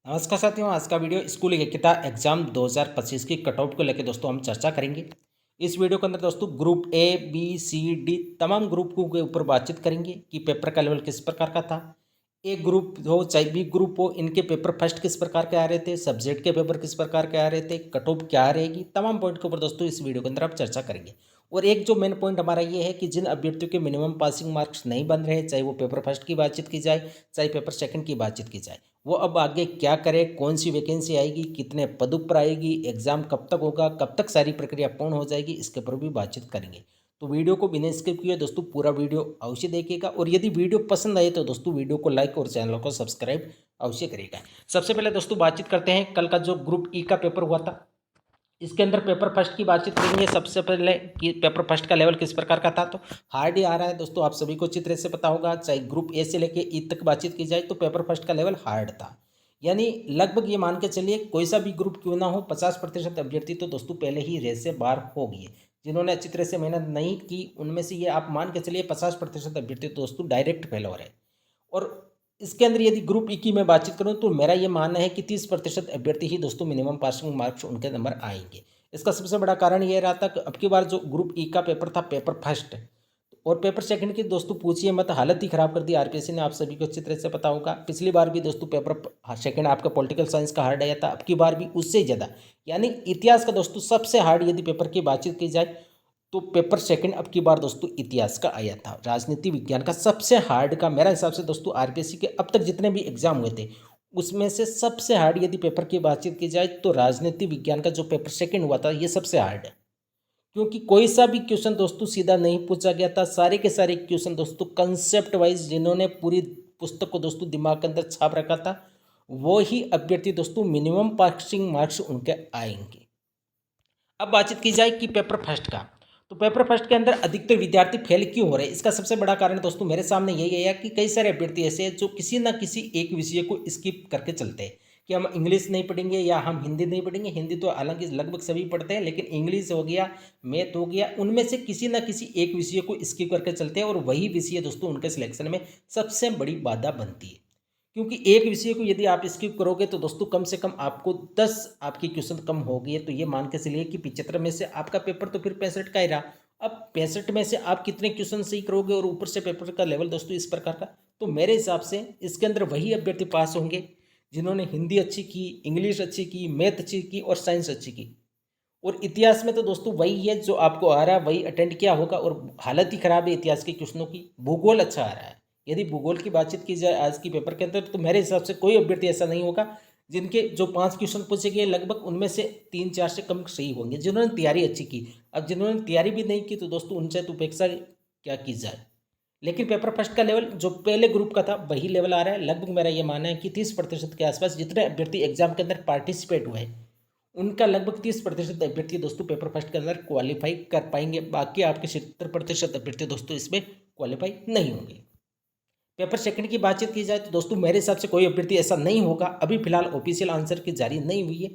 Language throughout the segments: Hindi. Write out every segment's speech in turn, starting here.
नमस्कार साथियों, आज का वीडियो स्कूल योग्यता एग्जाम 2025 की कट ऑफ को लेकर दोस्तों हम चर्चा करेंगे। इस वीडियो के अंदर दोस्तों group A B C D तमाम ग्रुपों के ऊपर बातचीत करेंगे कि पेपर का लेवल किस प्रकार का था। ए ग्रुप हो चाहे बी ग्रुप हो, इनके पेपर फर्स्ट किस प्रकार के आ रहे थे, सब्जेक्ट के पेपर किस प्रकार के आ रहे थे, कट ऑफ क्या रहेगी, तमाम पॉइंट के ऊपर दोस्तों इस वीडियो के अंदर आप चर्चा करेंगे। और एक जो मेन पॉइंट हमारा ये है कि जिन अभ्यर्थियों के मिनिमम पासिंग मार्क्स नहीं बन रहे, चाहे वो पेपर फर्स्ट की बातचीत की जाए, चाहे पेपर सेकंड की बातचीत की जाए, वो अब आगे क्या करे, कौन सी वैकेंसी आएगी, कितने पद ऊपर आएगी, एग्जाम कब तक होगा, कब तक सारी प्रक्रिया पूर्ण हो जाएगी, इसके ऊपर भी बातचीत करेंगे। तो वीडियो को बिना स्किप किए दोस्तों पूरा वीडियो अवश्य देखिएगा। और यदि वीडियो पसंद आए तो दोस्तों वीडियो को लाइक और चैनल को सब्सक्राइब अवश्य करिएगा। सबसे पहले दोस्तों बातचीत करते हैं कल का जो ग्रुप ई का पेपर हुआ था। इसके अंदर पेपर फर्स्ट की बातचीत करेंगे। सबसे पहले कि पेपर फर्स्ट का लेवल किस प्रकार का था, तो हार्ड ही आ रहा है दोस्तों, आप सभी को अच्छी तरह से पता होगा। चाहे ग्रुप ए से लेके ई तक बातचीत की जाए तो पेपर फर्स्ट का लेवल हार्ड था। यानी लगभग ये मान के चलिए कोई सा भी ग्रुप क्यों ना हो, 50% अभ्यर्थी तो दोस्तों पहले ही रेस से बाहर हो गए। जिन्होंने अच्छी तरह से मेहनत नहीं की उनमें से ये आप मान के चलिए 50% अभ्यर्थी तो दोस्तों डायरेक्ट फेल हो रहे हैं। और इसके अंदर यदि ग्रुप ई की मैं बातचीत करूं तो मेरा ये मानना है कि 30% अभ्यर्थी ही दोस्तों मिनिमम पासिंग मार्क्स उनके नंबर आएंगे। इसका सबसे बड़ा कारण ये रहा था कि अब की बार जो ग्रुप ई का पेपर था पेपर फर्स्ट और पेपर सेकंड की दोस्तों पूछिए मत, हालत ही खराब कर दी आरपीएससी ने, आप सभी को अच्छी तरह से पता होगा। पिछली बार भी दोस्तों पेपर सेकंड आपका पॉलिटिकल साइंस का हार्ड आया था, अब की बार भी उससे ज़्यादा। यानी इतिहास का दोस्तों सबसे हार्ड यदि पेपर की बातचीत की जाए तो पेपर सेकंड अब की बार दोस्तों इतिहास का आया था। राजनीति विज्ञान का सबसे हार्ड का मेरा हिसाब से दोस्तों आरपीएससी के अब तक जितने भी एग्जाम हुए थे उसमें से सबसे हार्ड यदि पेपर की बातचीत की जाए तो राजनीति विज्ञान का जो पेपर सेकंड हुआ था ये सबसे हार्ड है। क्योंकि कोई सा भी क्वेश्चन दोस्तों सीधा नहीं पूछा गया था, सारे के सारे क्वेश्चन दोस्तों कंसेप्ट वाइज जिन्होंने पूरी पुस्तक को दोस्तों दिमाग के अंदर छाप रखा था वो ही अभ्यर्थी दोस्तों मिनिमम पासिंग मार्क्स उनके आएंगे। अब बातचीत की जाए कि पेपर फर्स्ट का, तो पेपर फर्स्ट के अंदर अधिकतर विद्यार्थी फेल क्यों हो रहे हैं, इसका सबसे बड़ा कारण दोस्तों मेरे सामने यही है कि कई सारे अभ्यर्थी ऐसे हैं जो किसी ना किसी एक विषय को स्किप करके चलते हैं कि हम इंग्लिश नहीं पढ़ेंगे या हम हिंदी नहीं पढ़ेंगे। हिंदी तो हालांकि लगभग सभी पढ़ते हैं, लेकिन इंग्लिश हो गया, मैथ हो गया, उनमें से किसी ना किसी एक विषय को स्किप करके चलते हैं और वही विषय दोस्तों उनके सिलेक्शन में सबसे बड़ी बाधा बनती है। क्योंकि एक विषय को यदि आप स्किप करोगे तो दोस्तों कम से कम आपको 10 आपके क्वेश्चन कम हो गए, तो ये मान के चलिए कि 75 में से आपका पेपर तो फिर 65 का ही रहा। अब 65 में से आप कितने क्वेश्चन सही करोगे और ऊपर से पेपर का लेवल दोस्तों इस प्रकार का, तो मेरे हिसाब से इसके अंदर वही अभ्यर्थी पास होंगे जिन्होंने हिंदी अच्छी की, इंग्लिश अच्छी की, मैथ अच्छी की और साइंस अच्छी की। और इतिहास में तो दोस्तों वही है जो आपको आ रहा है वही अटेंड किया होगा और हालत ही खराब है इतिहास के क्वेश्चनों की। भूगोल अच्छा आ रहा है, यदि भूगोल की बातचीत की जाए आज की पेपर के अंदर तो मेरे हिसाब से कोई अभ्यर्थी ऐसा नहीं होगा जिनके जो 5 क्वेश्चन पूछे गए लगभग उनमें से 3-4 से कम सही होंगे जिन्होंने तैयारी अच्छी की। अब जिन्होंने तैयारी भी नहीं की तो दोस्तों उनसे तो उपेक्षा क्या की जाए। लेकिन पेपर फर्स्ट का लेवल जो पहले ग्रुप का था वही लेवल आ रहा है। लगभग मेरा ये मानना है कि 30% के आसपास जितने अभ्यर्थी एग्जाम के अंदर पार्टिसिपेट हुए उनका लगभग 30% अभ्यर्थी दोस्तों पेपर फर्स्ट के अंदर क्वालिफाई कर पाएंगे। बाकी आपके 70% अभ्यर्थी दोस्तों इसमें क्वालिफाई नहीं होंगे। पेपर सेकंड की बातचीत की जाए तो दोस्तों मेरे हिसाब से कोई अभ्यर्थी ऐसा नहीं होगा। अभी फिलहाल ऑफिशियल आंसर की जारी नहीं हुई है,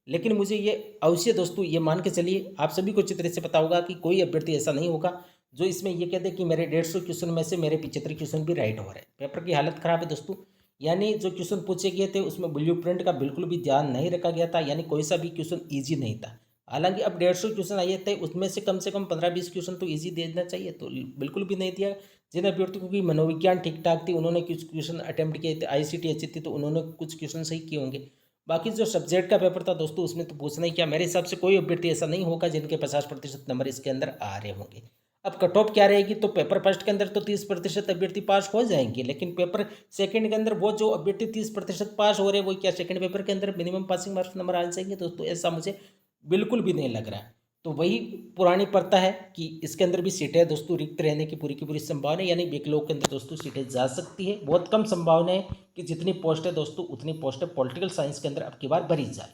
लेकिन मुझे ये अवश्य दोस्तों ये मान के चलिए आप सभी को अच्छी तरह से पता होगा कि कोई अभ्यर्थी ऐसा नहीं होगा जो इसमें ये कह दे कि मेरे 150 क्वेश्चन में से मेरे 75 क्वेश्चन भी राइट हो रहे हैं। पेपर की हालत खराब है दोस्तों। यानी जो क्वेश्चन पूछे गए थे उसमें ब्लूप्रिंट का बिल्कुल भी ध्यान नहीं रखा गया था, यानी कोई सा भी क्वेश्चन ईजी नहीं था। हालांकि अब 150 क्वेश्चन आए थे उसमें से कम 15-20 क्वेश्चन तो ईजी देना चाहिए, तो बिल्कुल भी नहीं दिया। जिन अभ्यर्थियों की मनोविज्ञान ठीक ठाक थी उन्होंने कुछ क्वेश्चन अटेम्प्ट किए थे, आईसीटी अच्छी थी तो उन्होंने कुछ क्वेश्चन सही किए होंगे। बाकी जो सब्जेक्ट का पेपर था दोस्तों उसमें तो पूछना ही क्या। मेरे हिसाब से कोई अभ्यर्थी ऐसा नहीं होगा जिनके 50% नंबर इसके अंदर आ रहे होंगे। अब कट ऑफ क्या रहेगी, तो पेपर फर्स्ट के अंदर तो 30% अभ्यर्थी पास हो जाएंगे, लेकिन पेपर सेकंड के अंदर वो जो अभ्यर्थी 30% पास हो रहे हैं वो क्या सेकंड पेपर के अंदर मिनिमम पासिंग मार्क्स नंबर आ जाएंगे दोस्तों, ऐसा मुझे बिल्कुल भी नहीं लग रहा है। तो वही पुरानी प्रथा है कि इसके अंदर भी सीटें दोस्तों रिक्त रहने की पूरी संभावना है, यानी बैकलॉग के अंदर दोस्तों सीटें जा सकती है। बहुत कम संभावना है कि जितनी पोस्ट है दोस्तों उतनी पोस्टें पॉलिटिकल साइंस के अंदर अब की बार भरी जाए।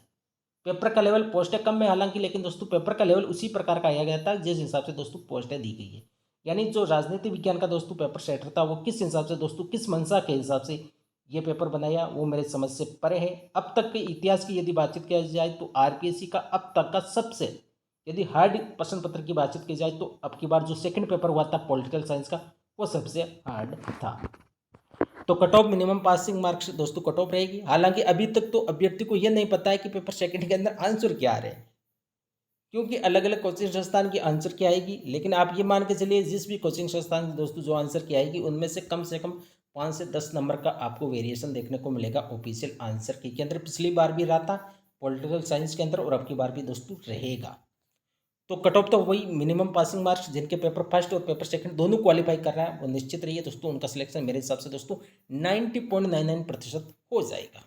पेपर का लेवल पोस्टें कम है हालांकि, लेकिन दोस्तों पेपर का लेवल उसी प्रकार का आया गया था जिस हिसाब से दोस्तों पोस्टें दी गई है। यानी जो राजनीति विज्ञान का दोस्तों पेपर सेटर था वो किस हिसाब से दोस्तों किस मंशा के हिसाब से ये पेपर बनाया वो मेरे समझ से परे है। अब तक के इतिहास की यदि बातचीत की जाए तो आरपीएससी का अब तक का सबसे यदि हार्ड प्रश्न पत्र की बातचीत की जाए तो अब की बार जो सेकंड पेपर हुआ था पॉलिटिकल साइंस का वो सबसे हार्ड था। तो cut off minimum passing marks दोस्तों कट ऑफ रहेगी। हालांकि अभी तक तो अभ्यर्थी को यह नहीं पता है कि पेपर सेकंड के अंदर आंसर क्या आ रहे हैं, क्योंकि अलग अलग कोचिंग संस्थान की आंसर की आएगी। लेकिन आप ये मान के चलिए जिस भी कोचिंग संस्थान की दोस्तों जो आंसर की आएगी उनमें से कम 5 से 10 नंबर का आपको वेरिएशन देखने को मिलेगा ऑफिशियल आंसर की के अंदर। पिछली बार भी रहा था पॉलिटिकल साइंस के अंदर और अब की बार भी दोस्तों रहेगा। तो कट ऑफ तो वही मिनिमम पासिंग मार्क्स जिनके पेपर फर्स्ट और पेपर सेकंड दोनों क्वालिफाई कर रहा है वो निश्चित रहिए दोस्तों, उनका सिलेक्शन मेरे हिसाब से दोस्तों 90.99% हो जाएगा।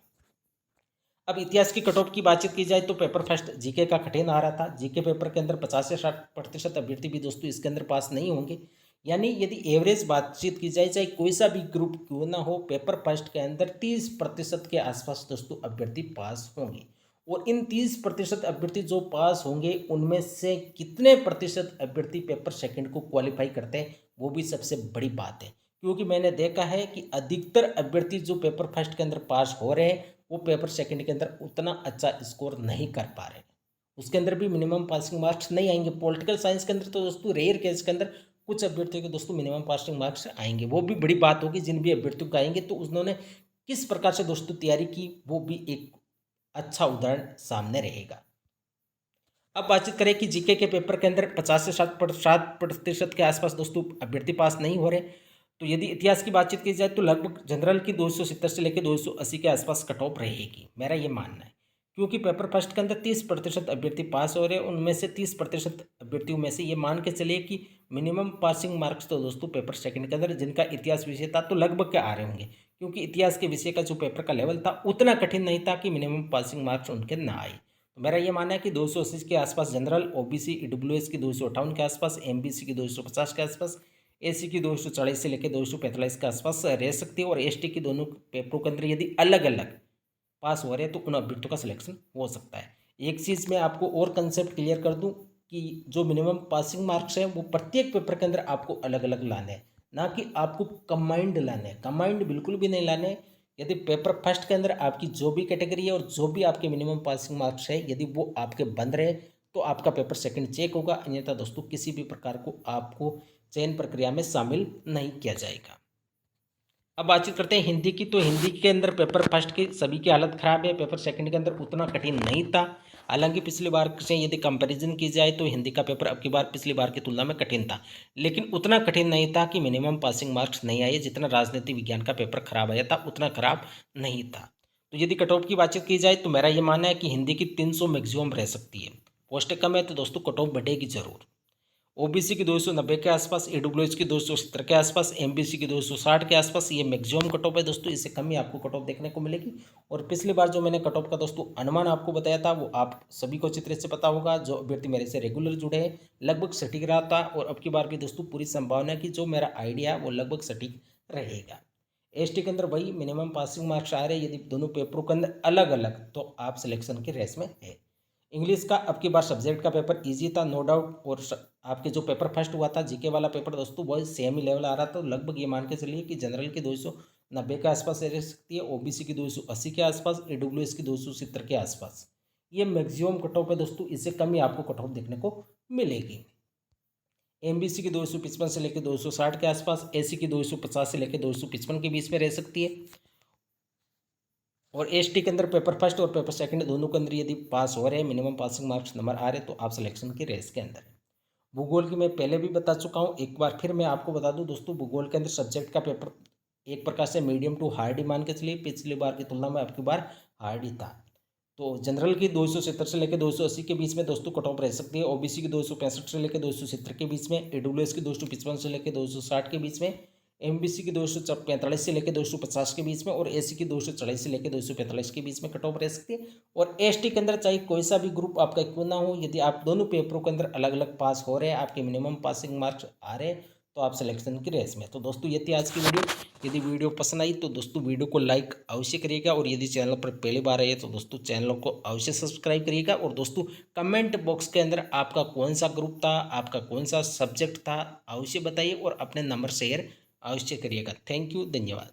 अब इतिहास की कट ऑफ की बातचीत की जाए तो पेपर फर्स्ट जीके का कठिन आ रहा था। जीके पेपर के अंदर 50 से 60% अभ्यर्थी भी दोस्तों इसके अंदर पास नहीं होंगे। यानी यदि एवरेज बातचीत की जाए चाहे कोई सा भी ग्रुप क्यों ना हो, पेपर फर्स्ट के अंदर 30% के आसपास दोस्तों अभ्यर्थी पास होंगे। और इन 30% अभ्यर्थी जो पास होंगे उनमें से कितने प्रतिशत अभ्यर्थी पेपर सेकंड को क्वालिफाई करते हैं वो भी सबसे बड़ी बात है। क्योंकि मैंने देखा है कि अधिकतर अभ्यर्थी जो पेपर फर्स्ट के अंदर पास हो रहे हैं वो पेपर सेकंड के अंदर उतना अच्छा स्कोर नहीं कर पा रहे, उसके अंदर भी मिनिमम पासिंग मार्क्स नहीं आएंगे। पॉलिटिकल साइंस के अंदर तो दोस्तों रेयर केस के अंदर कुछ अभ्यर्थियों के दोस्तों मिनिमम पासिंग मार्क्स आएंगे, वो भी बड़ी बात होगी। जिन भी अभ्यर्थियों को आएंगे तो उन्होंने किस प्रकार से दोस्तों तैयारी की वो भी एक अच्छा उदाहरण सामने रहेगा। अब बातचीत करें कि जीके के पेपर के अंदर 50 से 60% के आसपास दोस्तों अभ्यर्थी पास नहीं हो रहे। तो यदि इतिहास की बातचीत की जाए तो लगभग जनरल की 270 से लेकर 280 के आसपास कट ऑफ रहेगी, मेरा ये मानना है। क्योंकि पेपर फर्स्ट के अंदर 30% अभ्यर्थी पास हो रहे हैं, उनमें से 30% अभ्यर्थियों में से ये मान के चलिए कि मिनिमम पासिंग मार्क्स तो दोस्तों पेपर सेकंड के अंदर जिनका इतिहास विषय था तो लगभग के आ रहे होंगे। क्योंकि इतिहास के विषय का जो पेपर का लेवल था उतना कठिन नहीं था कि मिनिमम पासिंग मार्क्स उनके ना आए। तो मेरा ये मानना है कि 280 के आसपास जनरल, ओबीसी ईडब्ल्यूएस की 258 के आसपास, एमबीसी की 250 के आसपास, एसी की 240 से लेकर 245 के आसपास रह सकती है। और एसटी की दोनों पेपरों के अंदर यदि अलग अलग पास हो रहे हैं तो उन अभ्यर्थियों का सिलेक्शन हो सकता है। एक चीज़ मैं आपको और कंसेप्ट क्लियर कर दूं कि जो मिनिमम पासिंग मार्क्स है वो प्रत्येक पेपर के अंदर आपको अलग अलग लाने हैं, ना कि आपको कंबाइंड लाने हैं। कंबाइंड बिल्कुल भी नहीं लाने हैं। यदि पेपर फर्स्ट के अंदर आपकी जो भी कैटेगरी है और जो भी आपके मिनिमम पासिंग मार्क्स है यदि वो आपके बंद रहे तो आपका पेपर सेकंड चेक होगा, अन्यथा दोस्तों किसी भी प्रकार को आपको चयन प्रक्रिया में शामिल नहीं किया जाएगा। अब बातचीत करते हैं हिंदी की। तो हिंदी के अंदर पेपर फर्स्ट की सभी की हालत ख़राब है, पेपर सेकंड के अंदर उतना कठिन नहीं था। हालांकि पिछली बार से यदि कंपैरिजन की जाए तो हिंदी का पेपर अब की बार पिछली बार की तुलना में कठिन था, लेकिन उतना कठिन नहीं था कि मिनिमम पासिंग मार्क्स नहीं आए। जितना राजनीति विज्ञान का पेपर खराब आया था उतना खराब नहीं था। तो यदि कट ऑफ की बातचीत की जाए तो मेरा ये मानना है कि हिंदी की 300 मैक्सिमम रह सकती है। पोस्टें कम है तो दोस्तों कट ऑफ बढ़ेगी जरूर। ओबीसी की 290 के आसपास, ईडब्ल्यूएस की 270 के आसपास, एमबीसी की 260 के आसपास ये मैक्सिमम कट ऑफ है दोस्तों। इससे कम ही आपको कट ऑफ देखने को मिलेगी। और पिछली बार जो मैंने कट ऑफ का दोस्तों अनुमान आपको बताया था वो आप सभी को अच्छी तरह से पता होगा। जो अभ्यर्थी मेरे से रेगुलर जुड़े हैं लगभग सटीक रहा था। और अब की बार भी दोस्तों पूरी संभावना है कि जो मेरा आइडिया है वो लगभग सटीक रहेगा। एसटी के अंदर वही मिनिमम पासिंग मार्क्स आ रहे हैं यदि दोनों पेपरों के अंदर अलग अलग, तो आप सिलेक्शन के रेस में है। इंग्लिश का अब की बार सब्जेक्ट का पेपर इजी था नो डाउट। और आपके जो पेपर फर्स्ट हुआ था जीके वाला पेपर दोस्तों वो सेम ही लेवल आ रहा था। लगभग ये मान के चलिए कि जनरल की 290 के आसपास रह सकती है, ओबीसी की 280 के आसपास, ईडब्ल्यूएस की 270 के आसपास। ये मैक्सिमम कट ऑफ है दोस्तों, इससे कम ही आपको कट ऑफ देखने को मिलेगी। एमबीसी की 255 से लेकर 260 के आसपास, एसी की 250 से लेकर 255 के बीच में रह सकती है। और एसटी के अंदर पेपर फर्स्ट और पेपर सेकंड दोनों के अंदर यदि पास हो रहे हैं मिनिमम पासिंग मार्क्स नंबर आ रहे हैं तो आप सिलेक्शन की रेस के अंदर है। भूगोल की मैं पहले भी बता चुका हूँ, एक बार फिर मैं आपको बता दूं दोस्तों, भूगोल के अंदर सब्जेक्ट का पेपर एक प्रकार से मीडियम टू हार्ड ही मान के चलिए। पिछली बार की तुलना में आपकी बार हार्ड ही था। तो जनरल की 270 से लेकर 280 के बीच में दोस्तों कट ऑफ रह सकती है, ओबीसी की 265 से लेकर 270 के बीच में, ईडब्ल्यूएस की 255 से लेकर 260 के बीच में, एमबीसी की 245 से लेकर 250 के बीच में, और एसी की 240 से लेकर 245 के बीच में कट ऑफ रह सकती है। और एसटी के अंदर चाहे कोई सा भी ग्रुप आपका क्यों ना हो, यदि आप दोनों पेपरों के अंदर अलग अलग पास हो रहे हैं, आपके मिनिमम पासिंग मार्क्स आ रहे हैं, तो आप सिलेक्शन की रेस में। तो दोस्तों ये थी आज की वीडियो। यदि वीडियो पसंद आई तो दोस्तों वीडियो को लाइक अवश्य करिएगा, और यदि चैनल पर पहली बार आए तो दोस्तों चैनल को अवश्य सब्सक्राइब करिएगा। और दोस्तों कमेंट बॉक्स के अंदर आपका कौन सा ग्रुप था, आपका कौन सा सब्जेक्ट था, अवश्य बताइए और अपने नंबर शेयर अवश्य करिएगा। थैंक यू, धन्यवाद।